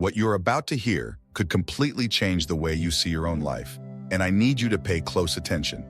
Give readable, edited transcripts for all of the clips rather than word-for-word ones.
What you're about to hear could completely change the way you see your own life, and I need you to pay close attention.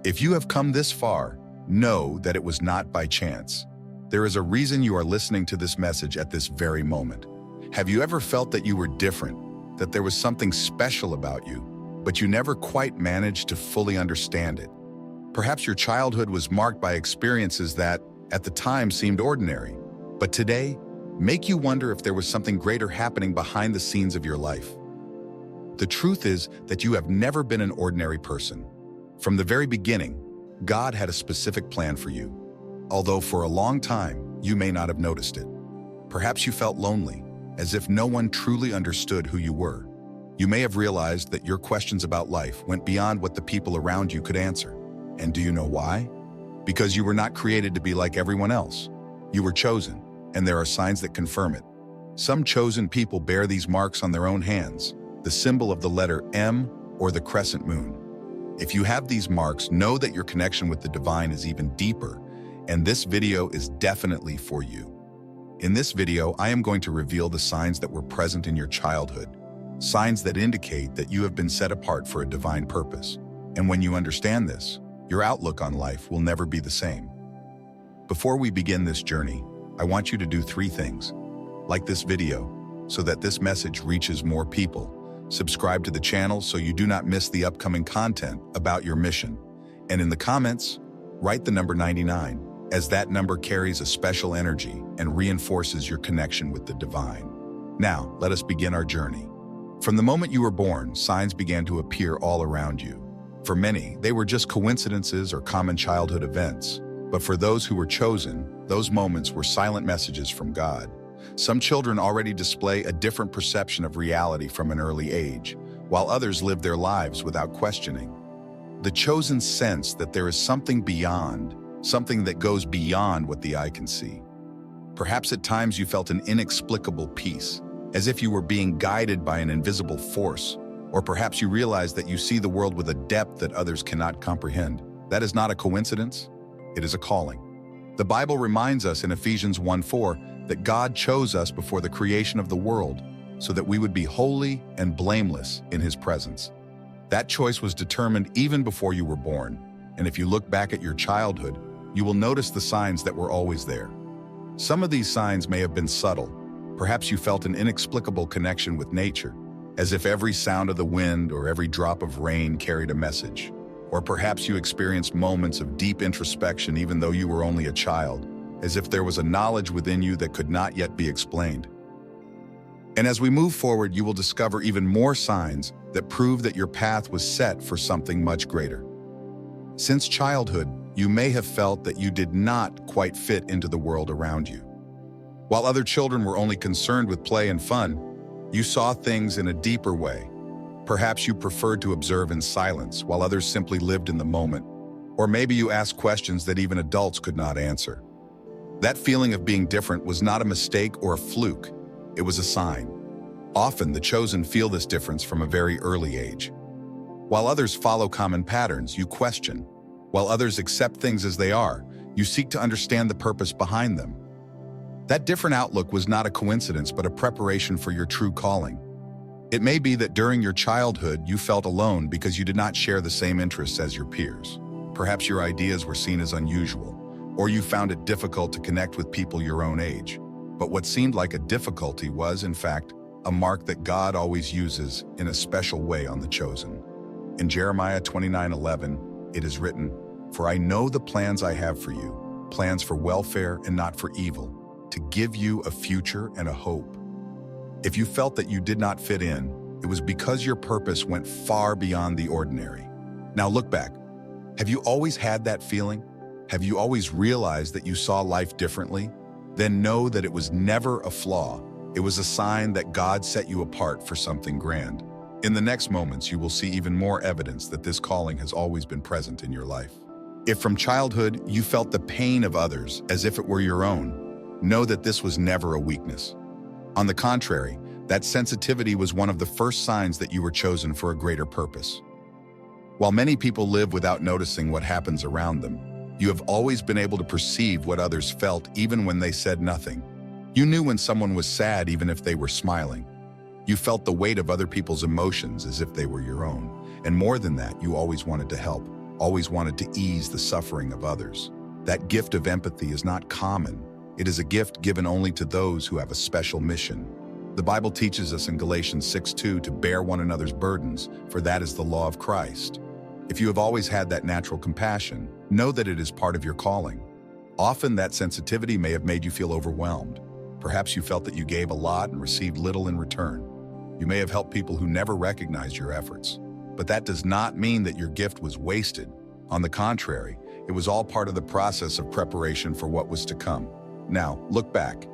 If you have come this far, know that it was not by chance. There is a reason you are listening to this message at this very moment. Have you ever felt that you were different, that there was something special about you, but you never quite managed to fully understand it? Perhaps your childhood was marked by experiences that, at the time, seemed ordinary, but today, make you wonder if there was something greater happening behind the scenes of your life. The truth is that you have never been an ordinary person. From the very beginning, God had a specific plan for you. Although for a long time, you may not have noticed it. Perhaps you felt lonely, as if no one truly understood who you were. You may have realized that your questions about life went beyond what the people around you could answer. And do you know why? Because you were not created to be like everyone else. You were chosen, and there are signs that confirm it. Some chosen people bear these marks on their own hands, the symbol of the letter M or the crescent moon. If you have these marks, know that your connection with the divine is even deeper, and this video is definitely for you. In this video, I am going to reveal the signs that were present in your childhood, signs that indicate that you have been set apart for a divine purpose. And when you understand this, your outlook on life will never be the same. Before we begin this journey, I want you to do 3 things. Like this video, so that this message reaches more people. Subscribe to the channel so you do not miss the upcoming content about your mission. And in the comments, write the number 99, as that number carries a special energy and reinforces your connection with the divine. Now, let us begin our journey. From the moment you were born, signs began to appear all around you. For many, they were just coincidences or common childhood events. But for those who were chosen, those moments were silent messages from God. Some children already display a different perception of reality from an early age, while others live their lives without questioning. The chosen sense that there is something beyond, something that goes beyond what the eye can see. Perhaps at times you felt an inexplicable peace, as if you were being guided by an invisible force, or perhaps you realized that you see the world with a depth that others cannot comprehend. That is not a coincidence, it is a calling. The Bible reminds us in Ephesians 1:4 that God chose us before the creation of the world so that we would be holy and blameless in His presence. That choice was determined even before you were born, and if you look back at your childhood, you will notice the signs that were always there. Some of these signs may have been subtle. Perhaps you felt an inexplicable connection with nature, as if every sound of the wind or every drop of rain carried a message. Or perhaps you experienced moments of deep introspection even though you were only a child, as if there was a knowledge within you that could not yet be explained. And as we move forward, you will discover even more signs that prove that your path was set for something much greater. Since childhood, you may have felt that you did not quite fit into the world around you. While other children were only concerned with play and fun, you saw things in a deeper way. Perhaps you preferred to observe in silence while others simply lived in the moment. Or maybe you asked questions that even adults could not answer. That feeling of being different was not a mistake or a fluke. It was a sign. Often the chosen feel this difference from a very early age. While others follow common patterns, you question. While others accept things as they are, you seek to understand the purpose behind them. That different outlook was not a coincidence, but a preparation for your true calling. It may be that during your childhood, you felt alone because you did not share the same interests as your peers. Perhaps your ideas were seen as unusual, or you found it difficult to connect with people your own age. But what seemed like a difficulty was, in fact, a mark that God always uses in a special way on the chosen. In Jeremiah 29:11, it is written, "For I know the plans I have for you, plans for welfare and not for evil, to give you a future and a hope." If you felt that you did not fit in, it was because your purpose went far beyond the ordinary. Now look back. Have you always had that feeling? Have you always realized that you saw life differently? Then know that it was never a flaw. It was a sign that God set you apart for something grand. In the next moments, you will see even more evidence that this calling has always been present in your life. If from childhood you felt the pain of others as if it were your own, know that this was never a weakness. On the contrary, that sensitivity was one of the first signs that you were chosen for a greater purpose. While many people live without noticing what happens around them, you have always been able to perceive what others felt even when they said nothing. You knew when someone was sad even if they were smiling. You felt the weight of other people's emotions as if they were your own. And more than that, you always wanted to help, always wanted to ease the suffering of others. That gift of empathy is not common. It is a gift given only to those who have a special mission. The Bible teaches us in Galatians 6:2 to bear one another's burdens, for that is the law of Christ. If you have always had that natural compassion, know that it is part of your calling. Often that sensitivity may have made you feel overwhelmed. Perhaps you felt that you gave a lot and received little in return. You may have helped people who never recognized your efforts. But that does not mean that your gift was wasted. On the contrary, it was all part of the process of preparation for what was to come. Now, look back.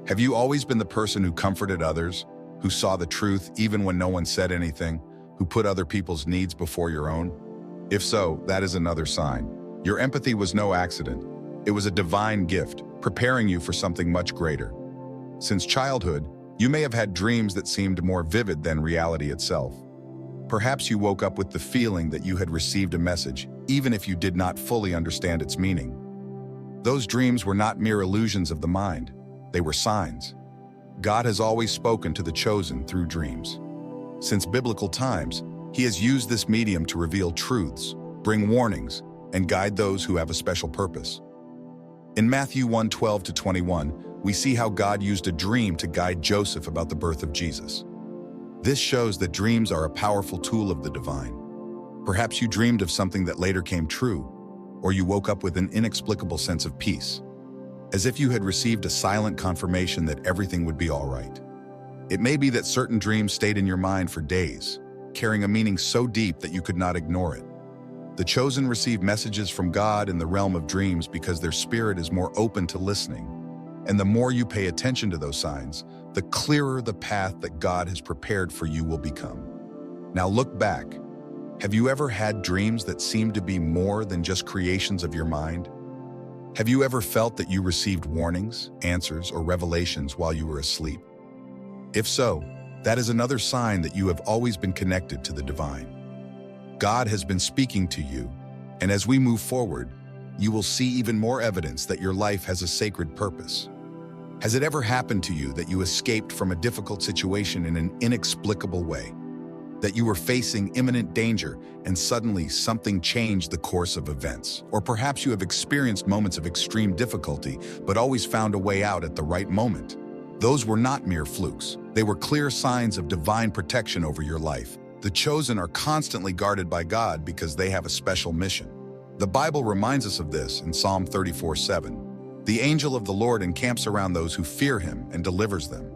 Have you always been the person who comforted others, who saw the truth even when no one said anything, who put other people's needs before your own? If so, that is another sign. Your empathy was no accident. It was a divine gift, preparing you for something much greater. Since childhood, you may have had dreams that seemed more vivid than reality itself. Perhaps you woke up with the feeling that you had received a message, even if you did not fully understand its meaning. Those dreams were not mere illusions of the mind. They were signs. God has always spoken to the chosen through dreams. Since biblical times, He has used this medium to reveal truths, bring warnings, and guide those who have a special purpose. In Matthew 1:12-21, we see how God used a dream to guide Joseph about the birth of Jesus. This shows that dreams are a powerful tool of the divine. Perhaps you dreamed of something that later came true, or you woke up with an inexplicable sense of peace, as if you had received a silent confirmation that everything would be all right. It may be that certain dreams stayed in your mind for days, carrying a meaning so deep that you could not ignore it. The chosen receive messages from God in the realm of dreams because their spirit is more open to listening. And the more you pay attention to those signs, the clearer the path that God has prepared for you will become. Now look back. Have you ever had dreams that seemed to be more than just creations of your mind? Have you ever felt that you received warnings, answers, or revelations while you were asleep? If so, that is another sign that you have always been connected to the divine. God has been speaking to you, and as we move forward, you will see even more evidence that your life has a sacred purpose. Has it ever happened to you that you escaped from a difficult situation in an inexplicable way? That you were facing imminent danger and suddenly something changed the course of events? Or perhaps you have experienced moments of extreme difficulty but always found a way out at the right moment. Those were not mere flukes. They were clear signs of divine protection over your life. The chosen are constantly guarded by God because they have a special mission. The Bible reminds us of this in Psalm 34:7. The angel of the Lord encamps around those who fear Him and delivers them.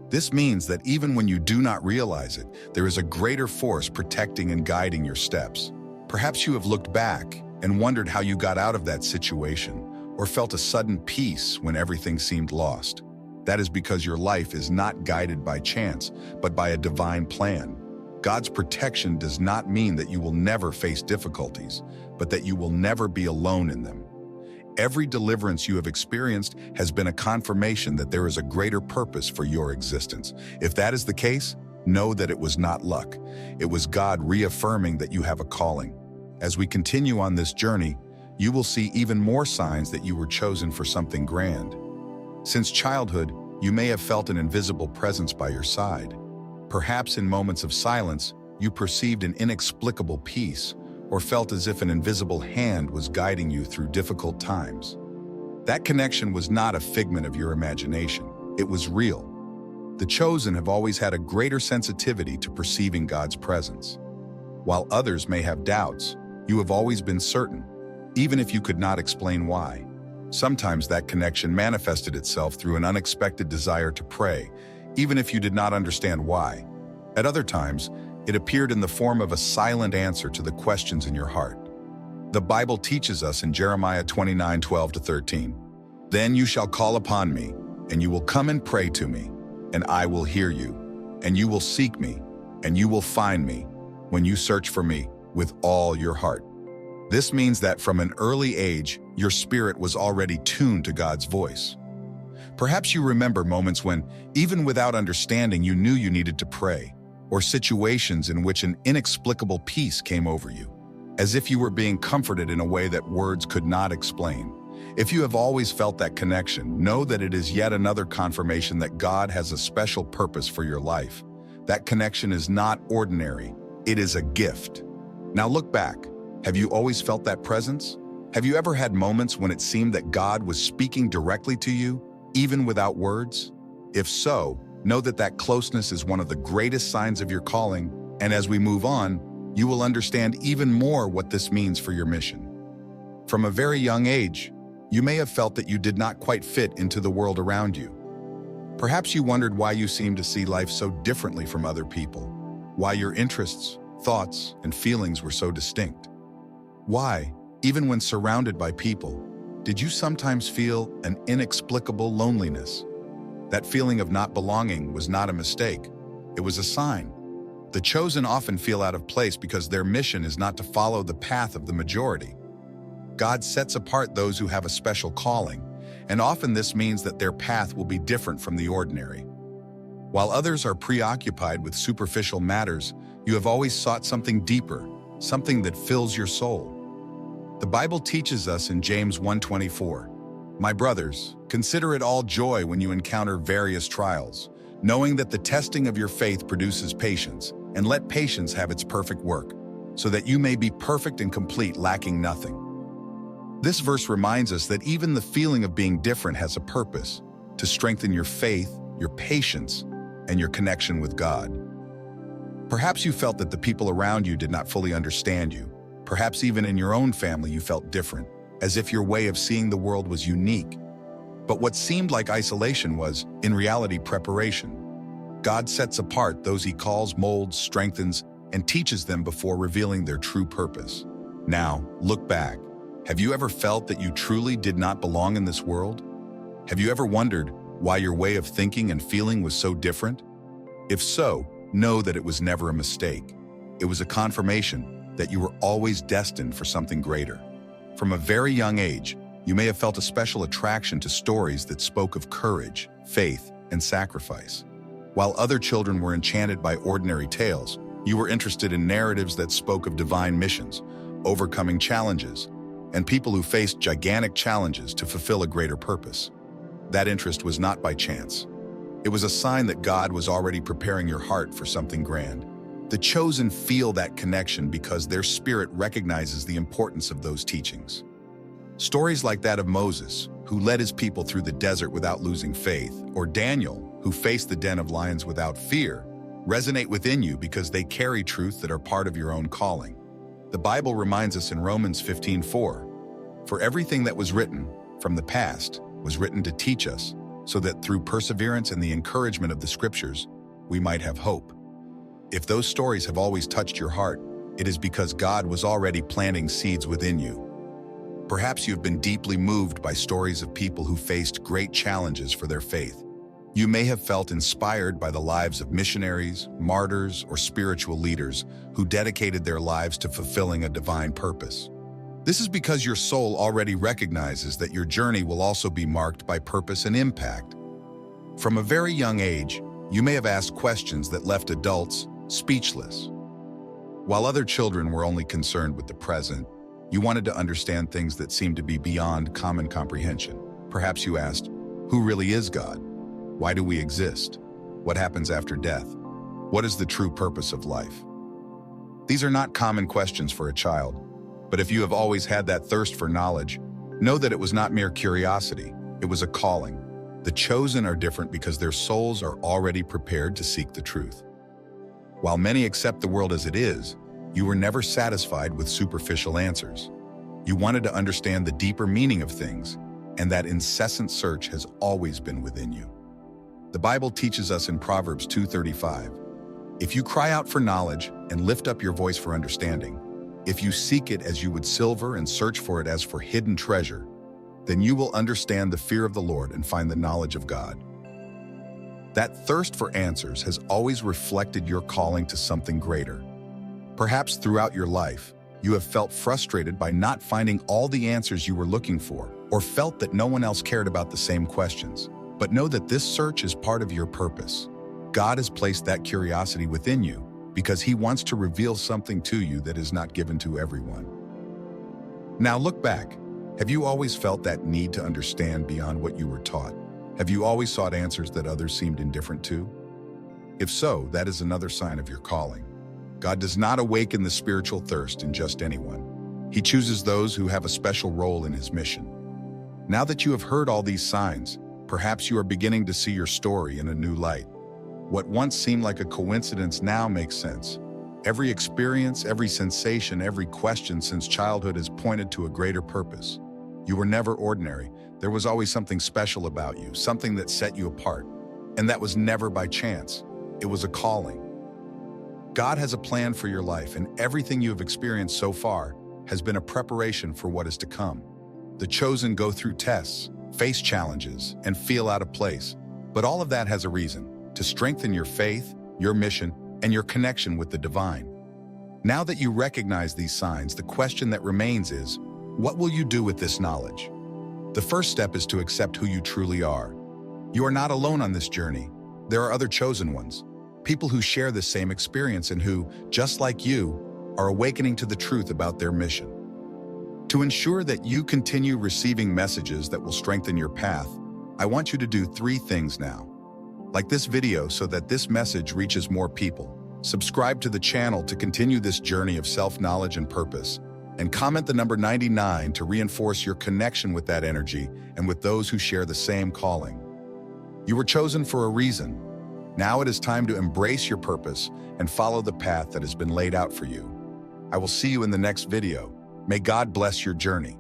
This means that even when you do not realize it, there is a greater force protecting and guiding your steps. Perhaps you have looked back and wondered how you got out of that situation, or felt a sudden peace when everything seemed lost. That is because your life is not guided by chance, but by a divine plan. God's protection does not mean that you will never face difficulties, but that you will never be alone in them. Every deliverance you have experienced has been a confirmation that there is a greater purpose for your existence. If that is the case, know that it was not luck. It was God reaffirming that you have a calling. As we continue on this journey, you will see even more signs that you were chosen for something grand. Since childhood, you may have felt an invisible presence by your side. Perhaps in moments of silence, you perceived an inexplicable peace, or felt as if an invisible hand was guiding you through difficult times. That connection was not a figment of your imagination. It was real. The chosen have always had a greater sensitivity to perceiving God's presence. While others may have doubts, you have always been certain, even if you could not explain why. Sometimes that connection manifested itself through an unexpected desire to pray, even if you did not understand why. At other times, it appeared in the form of a silent answer to the questions in your heart. The Bible teaches us in Jeremiah 29:12-13, "Then you shall call upon me, and you will come and pray to me, and I will hear you, and you will seek me, and you will find me, when you search for me with all your heart." This means that from an early age, your spirit was already tuned to God's voice. Perhaps you remember moments when, even without understanding, you knew you needed to pray, or situations in which an inexplicable peace came over you, as if you were being comforted in a way that words could not explain. If you have always felt that connection, know that it is yet another confirmation that God has a special purpose for your life, That connection is not ordinary. It is a gift. Now look back. Have you always felt that presence? Have you ever had moments when it seemed that God was speaking directly to you, even without words? If so, know that that closeness is one of the greatest signs of your calling, and as we move on, you will understand even more what this means for your mission. From a very young age, you may have felt that you did not quite fit into the world around you. Perhaps you wondered why you seemed to see life so differently from other people, why your interests, thoughts, and feelings were so distinct. Why, even when surrounded by people, did you sometimes feel an inexplicable loneliness? That feeling of not belonging was not a mistake. It was a sign. The chosen often feel out of place because their mission is not to follow the path of the majority. God sets apart those who have a special calling, and often this means that their path will be different from the ordinary. While others are preoccupied with superficial matters, you have always sought something deeper, something that fills your soul. The Bible teaches us in James 1:24, "My brothers, consider it all joy when you encounter various trials, knowing that the testing of your faith produces patience, and let patience have its perfect work, so that you may be perfect and complete, lacking nothing." This verse reminds us that even the feeling of being different has a purpose, to strengthen your faith, your patience, and your connection with God. Perhaps you felt that the people around you did not fully understand you. Perhaps even in your own family you felt different, as if your way of seeing the world was unique. But what seemed like isolation was, in reality, preparation. God sets apart those he calls, molds, strengthens, and teaches them before revealing their true purpose. Now, look back. Have you ever felt that you truly did not belong in this world? Have you ever wondered why your way of thinking and feeling was so different? If so, know that it was never a mistake. It was a confirmation that you were always destined for something greater. From a very young age, you may have felt a special attraction to stories that spoke of courage, faith, and sacrifice. While other children were enchanted by ordinary tales, you were interested in narratives that spoke of divine missions, overcoming challenges, and people who faced gigantic challenges to fulfill a greater purpose. That interest was not by chance. It was a sign that God was already preparing your heart for something grand. The chosen feel that connection because their spirit recognizes the importance of those teachings. Stories like that of Moses, who led his people through the desert without losing faith, or Daniel, who faced the den of lions without fear, resonate within you because they carry truths that are part of your own calling. The Bible reminds us in Romans 15:4, "For everything that was written from the past was written to teach us, so that through perseverance and the encouragement of the Scriptures, we might have hope." If those stories have always touched your heart, it is because God was already planting seeds within you. Perhaps you've been deeply moved by stories of people who faced great challenges for their faith. You may have felt inspired by the lives of missionaries, martyrs, or spiritual leaders who dedicated their lives to fulfilling a divine purpose. This is because your soul already recognizes that your journey will also be marked by purpose and impact. From a very young age, you may have asked questions that left adults speechless. While other children were only concerned with the present, you wanted to understand things that seemed to be beyond common comprehension. Perhaps you asked, who really is God? Why do we exist? What happens after death? What is the true purpose of life? These are not common questions for a child, but if you have always had that thirst for knowledge, know that it was not mere curiosity, it was a calling. The chosen are different because their souls are already prepared to seek the truth. While many accept the world as it is, you were never satisfied with superficial answers. You wanted to understand the deeper meaning of things, and that incessant search has always been within you. The Bible teaches us in Proverbs 2:35, "If you cry out for knowledge and lift up your voice for understanding, if you seek it as you would silver and search for it as for hidden treasure, then you will understand the fear of the Lord and find the knowledge of God." That thirst for answers has always reflected your calling to something greater. Perhaps throughout your life, you have felt frustrated by not finding all the answers you were looking for, or felt that no one else cared about the same questions. But know that this search is part of your purpose. God has placed that curiosity within you because He wants to reveal something to you that is not given to everyone. Now look back. Have you always felt that need to understand beyond what you were taught? Have you always sought answers that others seemed indifferent to? If so, that is another sign of your calling. God does not awaken the spiritual thirst in just anyone. He chooses those who have a special role in his mission. Now that you have heard all these signs, perhaps you are beginning to see your story in a new light. What once seemed like a coincidence now makes sense. Every experience, every sensation, every question since childhood has pointed to a greater purpose. You were never ordinary. There was always something special about you, something that set you apart. And that was never by chance. It was a calling. God has a plan for your life, and everything you have experienced so far has been a preparation for what is to come. The chosen go through tests, face challenges, and feel out of place. But all of that has a reason: to strengthen your faith, your mission, and your connection with the divine. Now that you recognize these signs, the question that remains is, what will you do with this knowledge? The first step is to accept who you truly are. You are not alone on this journey. There are other chosen ones, people who share the same experience and who, just like you, are awakening to the truth about their mission. To ensure that you continue receiving messages that will strengthen your path, I want you to do 3 things now. Like this video so that this message reaches more people. Subscribe to the channel to continue this journey of self-knowledge and purpose. And comment the number 99 to reinforce your connection with that energy and with those who share the same calling. You were chosen for a reason. Now it is time to embrace your purpose and follow the path that has been laid out for you. I will see you in the next video. May God bless your journey.